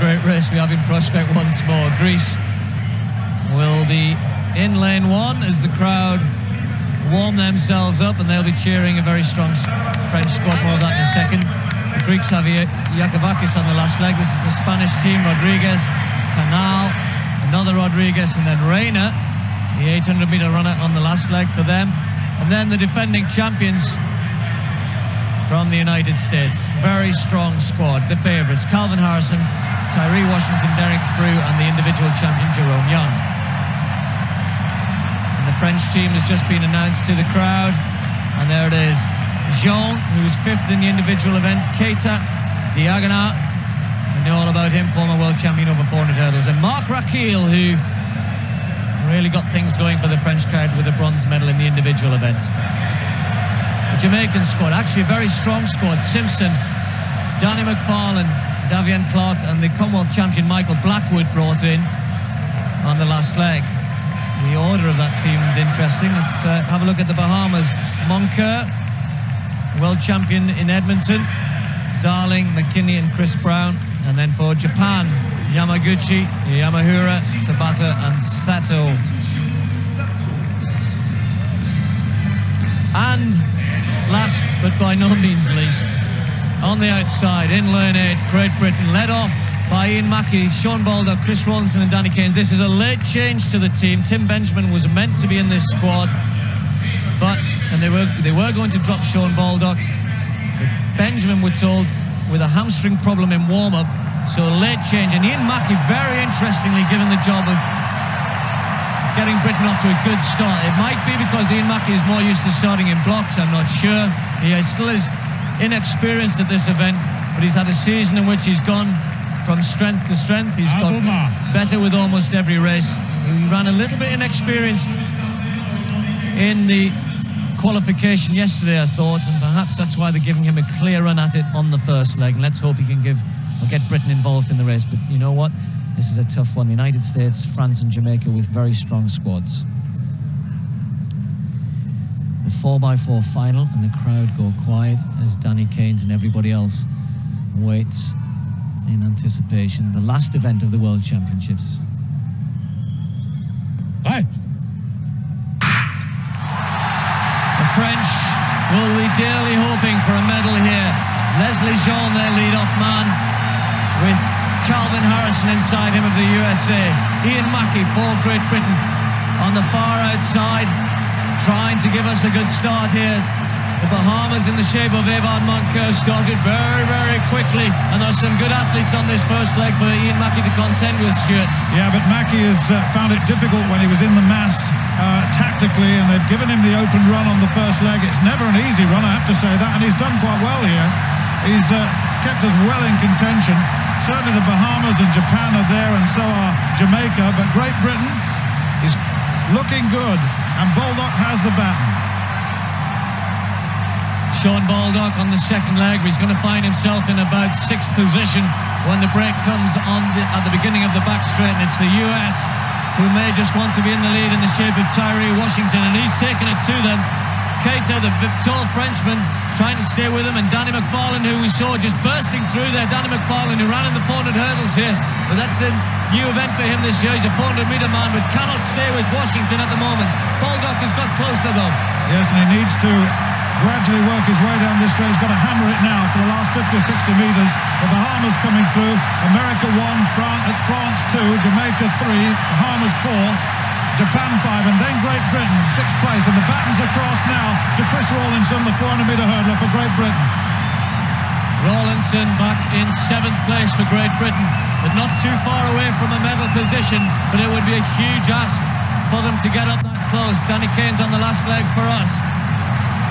great race we have in prospect once more. Greece will be in lane one as the crowd warm themselves up, and they'll be cheering a very strong French squad. More of that in a second. The Greeks have Yakavakis on the last leg. This is the Spanish team. Rodriguez, Canal, another Rodriguez, and then Reina, the 800-meter runner on the last leg for them. And then the defending champions from the United States. Very strong squad. The favourites: Calvin Harrison, Tyree Washington, Derek Prue, and the individual champion Jerome Young. And the French team has just been announced to the crowd, and there it is. Jean, who's fifth in the individual event. Keita, Diagana, we know all about him, former world champion over 400 hurdles. And Marc Raquel, who really got things going for the French crowd with a bronze medal in the individual event. The Jamaican squad, actually a very strong squad. Simpson, Danny McFarlane, Davian Clark, and the Commonwealth champion Michael Blackwood brought in on the last leg. The order of that team is interesting. Let's have a look at the Bahamas. Moncur, world champion in Edmonton. Darling, McKinney and Chris Brown. And then for Japan, Yamaguchi, Yamahura, Tabata and Sato. And last but by no means least, on the outside in lane 8, Great Britain, led off by Ian Mackey, Sean Baldock, Chris Rawlinson and Danny Keynes. This is a late change to the team. Tim Benjamin was meant to be in this squad, and they were going to drop Sean Baldock. But Benjamin, we're told, with a hamstring problem in warm-up, so a late change. And Ian Mackey, very interestingly, given the job of getting Britain off to a good start. It might be because Ian Mackey is more used to starting in blocks, I'm not sure. He still is inexperienced at this event, but he's had a season in which he's gone from strength to strength. He's got better with almost every race. He ran a little bit inexperienced in the qualification yesterday, I thought, and perhaps that's why they're giving him a clear run at it on the first leg. And let's hope he can get Britain involved in the race. But you know what? This is a tough one. The United States, France and Jamaica with very strong squads. The 4x4 final, and the crowd go quiet as Danny Keynes and everybody else waits in anticipation. The last event of the World Championships. Hi. The French will be dearly hoping for a medal here. Leslie Jean, their lead-off man, with Calvin Harrison inside him of the USA. Ian Mackey for Great Britain on the far outside, trying to give us a good start here. The Bahamas, in the shape of Evan Moncur, started very, very quickly, and there's some good athletes on this first leg for Ian Mackey to contend with, Stuart. Yeah, but Mackey has found it difficult when he was in the mass tactically, and they've given him the open run on the first leg. It's never an easy run, I have to say that, and he's done quite well here. He's kept us well in contention. Certainly the Bahamas and Japan are there, and so are Jamaica, but Great Britain is looking good, and Baldock has the baton. Sean Baldock on the second leg. He's going to find himself in about 6th position when the break comes on at the beginning of the back straight, and it's the US who may just want to be in the lead in the shape of Tyree Washington, and he's taken it to them. Keita, the tall Frenchman, trying to stay with him, and Danny McFarlane, who we saw just bursting through there. Danny McFarlane, who ran in the 400 hurdles here, but that's a new event for him this year. He's a 400-meter man, but cannot stay with Washington at the moment. Baldock has got closer though. Yes, and he needs to gradually work his way down this straight. He's got to hammer it now for the last 50 or 60 metres. The Bahamas coming through. America 1, France 2, Jamaica 3, Bahamas 4, Japan 5, and then Great Britain 6th place. And the baton's across now to Chris Rawlinson, the 400-metre hurdler for Great Britain. Rawlinson back in 7th place for Great Britain, but not too far away from a medal position, but it would be a huge ask for them to get up that close. Danny Keynes on the last leg for us.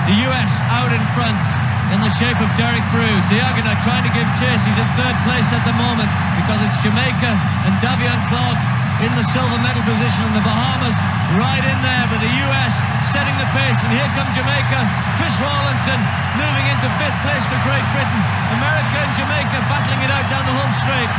The US out in front in the shape of Derek Prue. Diagana trying to give chase. He's in 3rd place at the moment because it's Jamaica and Davian Clark in the silver medal position, and the Bahamas right in there, but the US setting the pace, and here come Jamaica. Chris Rawlinson moving into 5th place for Great Britain. America and Jamaica battling it out down the home straight.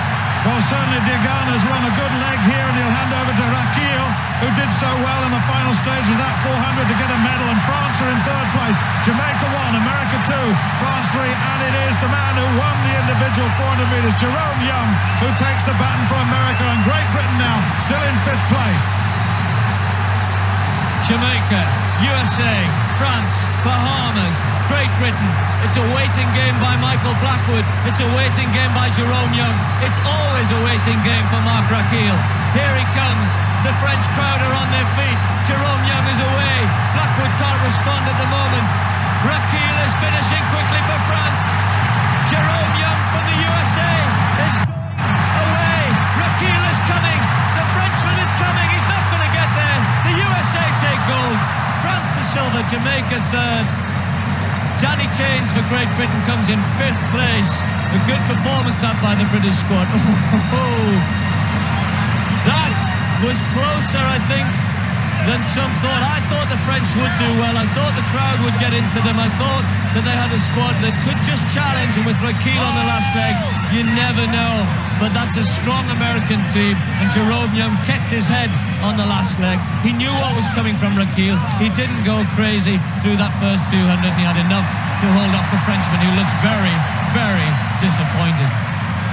Well, Well, certainly Diagana's run a good leg here, and he'll hand over to Raquel, who did so well in the final stage of that 400 to get a medal, and France are in third place. Jamaica 1, America 2, France 3, and it is the man who won the individual 400 metres, Jerome Young, who takes the baton for America, and Great Britain now still in 5th place. Jamaica, USA, France, Bahamas, Great Britain. It's a waiting game by Michael Blackwood. It's a waiting game by Jerome Young. It's always a waiting game for Marc Raquel. Here he comes. The French crowd are on their feet. Jerome Young is away. Blackwood can't respond at the moment. Raquel is finishing quickly for France. Jerome Young from the USA is going away. Raquel is coming. The Frenchman is coming. He's not going to get there. The USA take gold. France the silver. Jamaica third. Danny Keynes for Great Britain comes in 5th place. A good performance that by the British squad. That was closer, I think, than some thought. I thought the French would do well. I thought the crowd would get into them. I thought that they had a squad that could just challenge, and with Raquel on the last leg, you never know. But that's a strong American team, and Jerome Young kept his head on the last leg. He knew what was coming from Raquel. He didn't go crazy through that first 200, and he had enough to hold off the Frenchman, who looks very, very disappointed.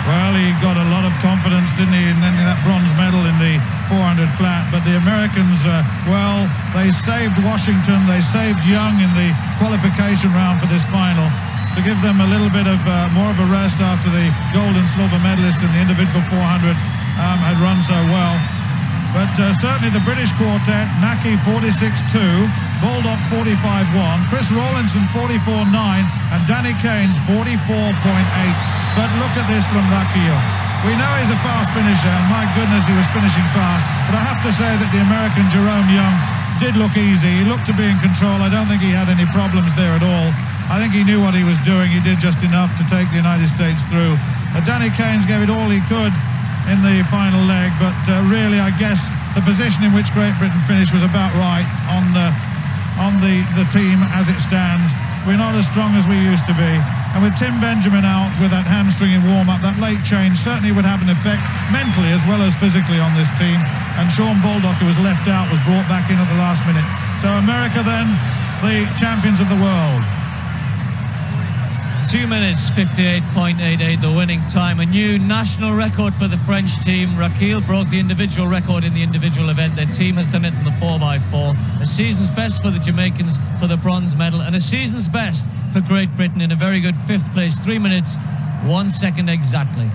Well, he got a lot of confidence, didn't he, in ending that bronze medal in the 400 flat. But the Americans, well, they saved Washington, they saved Young in the qualification round for this final to give them a little bit of more of a rest after the gold and silver medalists in the individual 400 had run so well. But certainly the British quartet, Mackie 46.2, Baldock 45.1, Chris Rawlinson 44.9, and Danny Keynes 44.8. But look at this from Raquel. We know he's a fast finisher, and my goodness, he was finishing fast. But I have to say that the American Jerome Young did look easy. He looked to be in control. I don't think he had any problems there at all. I think he knew what he was doing. He did just enough to take the United States through. Danny Keynes gave it all he could in the final leg, but really, I guess the position in which Great Britain finished was about right on the team as it stands. We're not as strong as we used to be, and with Tim Benjamin out with that hamstring in warm-up, that late change certainly would have an effect mentally as well as physically on this team. And Sean Baldock, who was left out, was brought back in at the last minute. So America then, the champions of the world. 2 minutes 58.88, the winning time. A new national record for the French team. Raquel broke the individual record in the individual event. Their team has done it in the 4x4. A season's best for the Jamaicans for the bronze medal, and a season's best for Great Britain in a very good 5th place. 3 minutes, 1 second exactly.